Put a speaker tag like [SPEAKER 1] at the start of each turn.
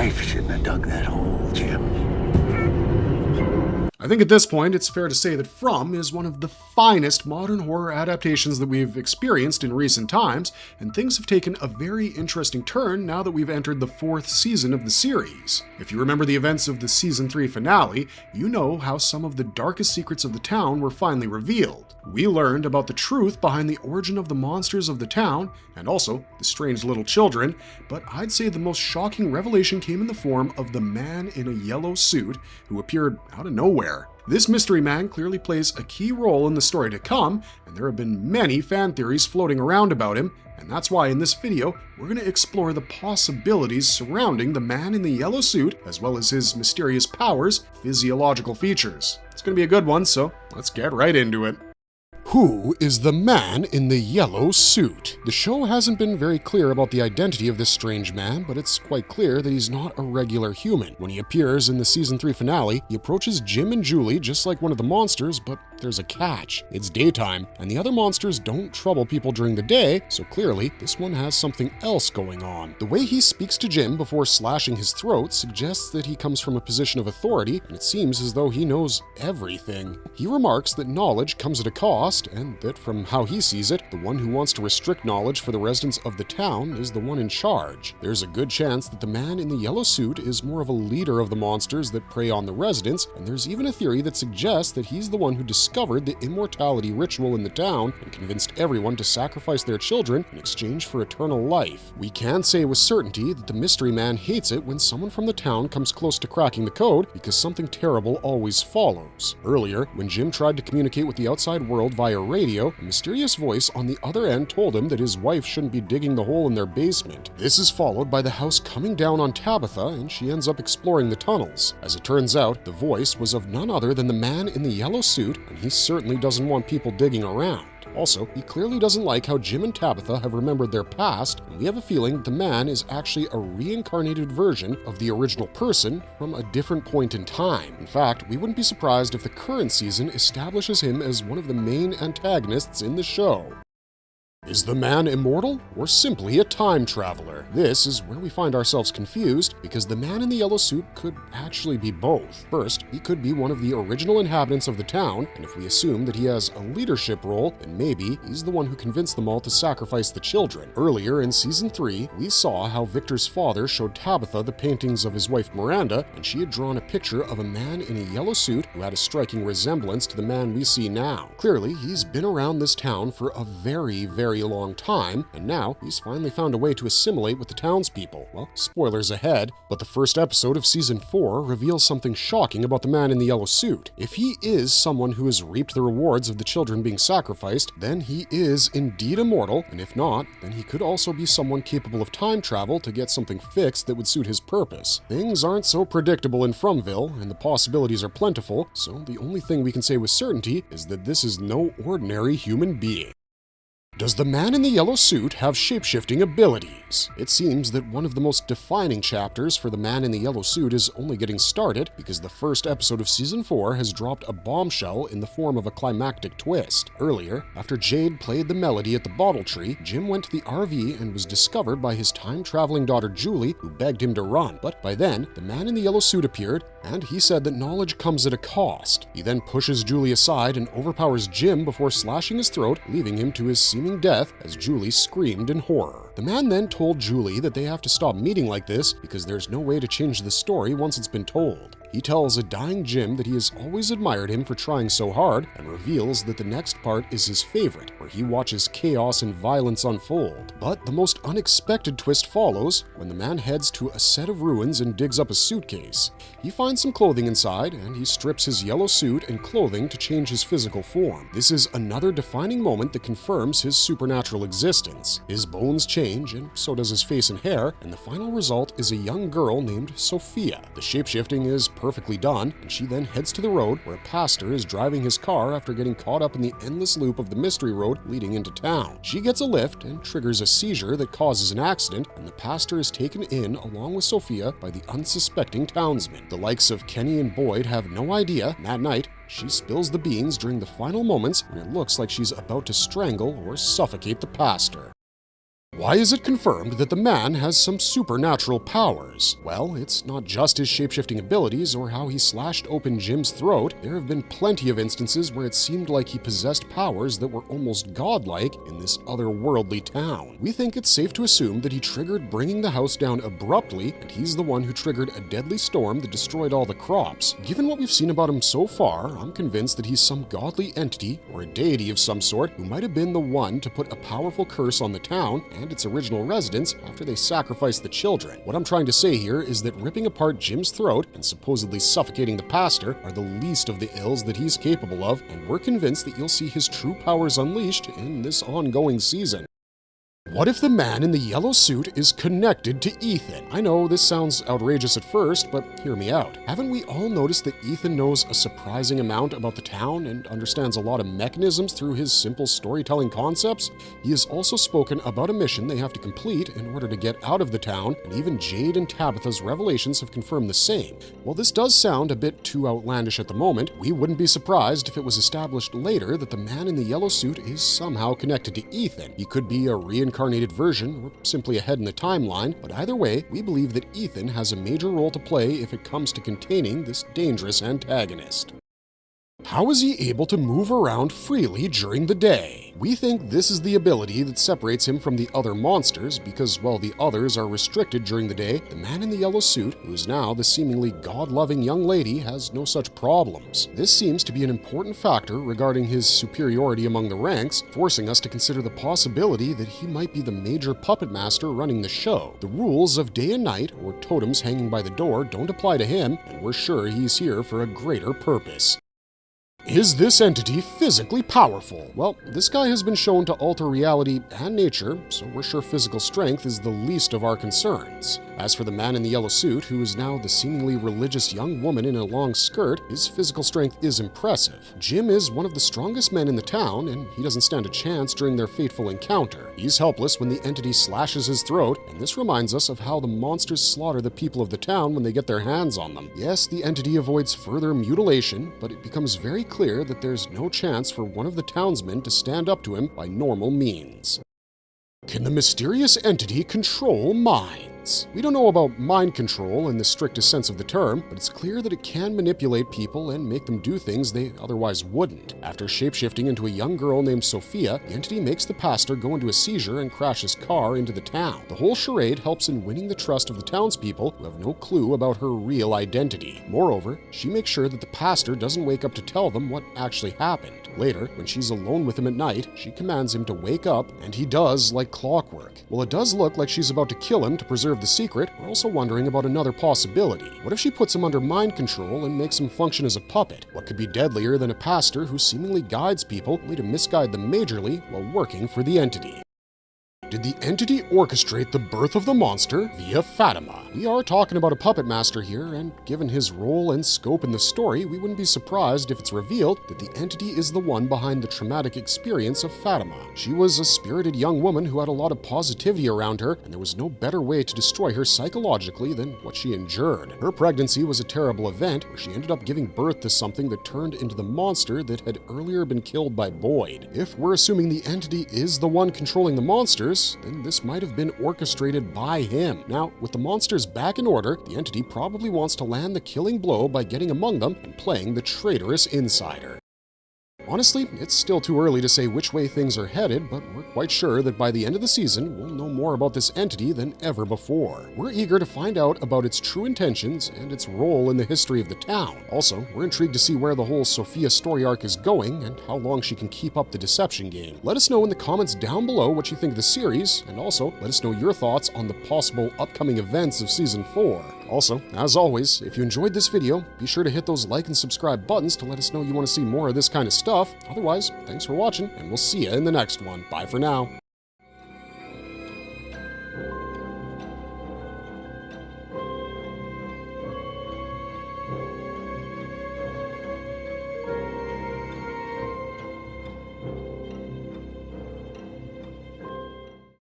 [SPEAKER 1] I shouldn't have dug that hole, Jim.
[SPEAKER 2] I think at this point it's fair to say that From is one of the finest modern horror adaptations that we've experienced in recent times, and things have taken a very interesting turn now that we've entered the 4th season of the series. If you remember the events of the Season 3 finale, you know how some of the darkest secrets of the town were finally revealed. We learned about the truth behind the origin of the monsters of the town, and also the strange little children, but I'd say the most shocking revelation came in the form of the man in a yellow suit who appeared out of nowhere. This mystery man clearly plays a key role in the story to come, and there have been many fan theories floating around about him, and that's why in this video, we're going to explore the possibilities surrounding the man in the yellow suit, as well as his mysterious powers, physiological features. It's going to be a good one, so let's get right into it. Who is the man in the yellow suit? The show hasn't been very clear about the identity of this strange man, but it's quite clear that he's not a regular human. When he appears in the Season 3 finale, he approaches Jim and Julie just like one of the monsters, but there's a catch. It's daytime, and the other monsters don't trouble people during the day, so clearly this one has something else going on. The way he speaks to Jim before slashing his throat suggests that he comes from a position of authority, and it seems as though he knows everything. He remarks that knowledge comes at a cost, and that from how he sees it, the one who wants to restrict knowledge for the residents of the town is the one in charge. There's a good chance that the man in the yellow suit is more of a leader of the monsters that prey on the residents, and there's even a theory that suggests that he's the one who discovered the Immortality ritual in the town and convinced everyone to sacrifice their children in exchange for eternal life. We can say with certainty that the mystery man hates it when someone from the town comes close to cracking the code, because something terrible always follows. Earlier, when Jim tried to communicate with the outside world via radio, a mysterious voice on the other end told him that his wife shouldn't be digging the hole in their basement. This is followed by the house coming down on Tabitha, and she ends up exploring the tunnels. As it turns out, the voice was of none other than the man in the yellow suit, and he certainly doesn't want people digging around. Also, he clearly doesn't like how Jim and Tabitha have remembered their past, and we have a feeling that the man is actually a reincarnated version of the original person from a different point in time. In fact, we wouldn't be surprised if the current season establishes him as one of the main antagonists in the show. Is the man immortal or simply a time traveler? This is where we find ourselves confused, because the man in the yellow suit could actually be both. First, he could be one of the original inhabitants of the town, and if we assume that he has a leadership role, then maybe he's the one who convinced them all to sacrifice the children. Earlier in Season 3, we saw how Victor's father showed Tabitha the paintings of his wife Miranda, and she had drawn a picture of a man in a yellow suit who had a striking resemblance to the man we see now. Clearly, he's been around this town for a very long time, and now he's finally found a way to assimilate with the townspeople. Well, spoilers ahead, but the first episode of Season 4 reveals something shocking about the man in the yellow suit. If he is someone who has reaped the rewards of the children being sacrificed, then he is indeed immortal, and if not, then he could also be someone capable of time travel to get something fixed that would suit his purpose. Things aren't so predictable in Fromville, and the possibilities are plentiful, so the only thing we can say with certainty is that this is no ordinary human being. Does the man in the yellow suit have shapeshifting abilities? It seems that one of the most defining chapters for the man in the yellow suit is only getting started, because the first episode of Season 4 has dropped a bombshell in the form of a climactic twist. Earlier, after Jade played the melody at the bottle tree, Jim went to the RV and was discovered by his time-traveling daughter Julie, who begged him to run. But by then, the man in the yellow suit appeared, and he said that knowledge comes at a cost. He then pushes Julie aside and overpowers Jim before slashing his throat, leaving him to his seeming death as Julie screamed in horror. The man then told Julie that they have to stop meeting like this because there's no way to change the story once it's been told. He tells a dying Jim that he has always admired him for trying so hard, and reveals that the next part is his favorite, where he watches chaos and violence unfold. But the most unexpected twist follows when the man heads to a set of ruins and digs up a suitcase. He finds some clothing inside, and he strips his yellow suit and clothing to change his physical form. This is another defining moment that confirms his supernatural existence. His bones change, and so does his face and hair, and the final result is a young girl named Sophia. The shapeshifting is perfectly done, and she then heads to the road where a pastor is driving his car after getting caught up in the endless loop of the mystery road leading into town. She gets a lift and triggers a seizure that causes an accident, and the pastor is taken in along with Sophia by the unsuspecting townsmen. The likes of Kenny and Boyd have no idea, and that night, she spills the beans during the final moments when it looks like she's about to strangle or suffocate the pastor. Why is it confirmed that the man has some supernatural powers? Well, it's not just his shapeshifting abilities or how he slashed open Jim's throat. There have been plenty of instances where it seemed like he possessed powers that were almost godlike in this otherworldly town. We think it's safe to assume that he triggered bringing the house down abruptly, and he's the one who triggered a deadly storm that destroyed all the crops. Given what we've seen about him so far, I'm convinced that he's some godly entity or a deity of some sort who might have been the one to put a powerful curse on the town and its original residents after they sacrificed the children. What I'm trying to say here is that ripping apart Jim's throat and supposedly suffocating the pastor are the least of the ills that he's capable of, and we're convinced that you'll see his true powers unleashed in this ongoing season. What if the man in the yellow suit is connected to Ethan? I know this sounds outrageous at first, but hear me out. Haven't we all noticed that Ethan knows a surprising amount about the town and understands a lot of mechanisms through his simple storytelling concepts? He has also spoken about a mission they have to complete in order to get out of the town, and even Jade and Tabitha's revelations have confirmed the same. While this does sound a bit too outlandish at the moment, we wouldn't be surprised if it was established later that the man in the yellow suit is somehow connected to Ethan. He could be a reincarnated version or simply ahead in the timeline, but either way, we believe that Ethan has a major role to play if it comes to containing this dangerous antagonist. How is he able to move around freely during the day? We think this is the ability that separates him from the other monsters because while the others are restricted during the day, the man in the yellow suit, who is now the seemingly god-loving young lady, has no such problems. This seems to be an important factor regarding his superiority among the ranks, forcing us to consider the possibility that he might be the major puppet master running the show. The rules of day and night, or totems hanging by the door, don't apply to him, and we're sure he's here for a greater purpose. Is this entity physically powerful? Well, this guy has been shown to alter reality and nature, so we're sure physical strength is the least of our concerns. As for the man in the yellow suit, who is now the seemingly religious young woman in a long skirt, his physical strength is impressive. Jim is one of the strongest men in the town, and he doesn't stand a chance during their fateful encounter. He's helpless when the entity slashes his throat, and this reminds us of how the monsters slaughter the people of the town when they get their hands on them. Yes, the entity avoids further mutilation, but it becomes very clear that there's no chance for one of the townsmen to stand up to him by normal means. Can the mysterious entity control minds? We don't know about mind control in the strictest sense of the term, but it's clear that it can manipulate people and make them do things they otherwise wouldn't. After shapeshifting into a young girl named Sophia, the entity makes the pastor go into a seizure and crash his car into the town. The whole charade helps in winning the trust of the townspeople who have no clue about her real identity. Moreover, she makes sure that the pastor doesn't wake up to tell them what actually happened. Later, when she's alone with him at night, she commands him to wake up, and he does like clockwork. While it does look like she's about to kill him to preserve the secret, we're also wondering about another possibility. What if she puts him under mind control and makes him function as a puppet? What could be deadlier than a pastor who seemingly guides people only to misguide them majorly while working for the entity? Did the entity orchestrate the birth of the monster via Fatima? We are talking about a puppet master here, and given his role and scope in the story, we wouldn't be surprised if it's revealed that the entity is the one behind the traumatic experience of Fatima. She was a spirited young woman who had a lot of positivity around her, and there was no better way to destroy her psychologically than what she endured. Her pregnancy was a terrible event where she ended up giving birth to something that turned into the monster that had earlier been killed by Boyd. If we're assuming the entity is the one controlling the monsters, then this might have been orchestrated by him. Now, with the monsters back in order, the entity probably wants to land the killing blow by getting among them and playing the traitorous insider. Honestly, it's still too early to say which way things are headed, but we're quite sure that by the end of the season, we'll know more about this entity than ever before. We're eager to find out about its true intentions and its role in the history of the town. Also, we're intrigued to see where the whole Sophia story arc is going and how long she can keep up the deception game. Let us know in the comments down below what you think of the series, and also let us know your thoughts on the possible upcoming events of Season 4. Also, as always, if you enjoyed this video, be sure to hit those like and subscribe buttons to let us know you want to see more of this kind of stuff. Otherwise, thanks for watching, and we'll see you in the next one. Bye for now.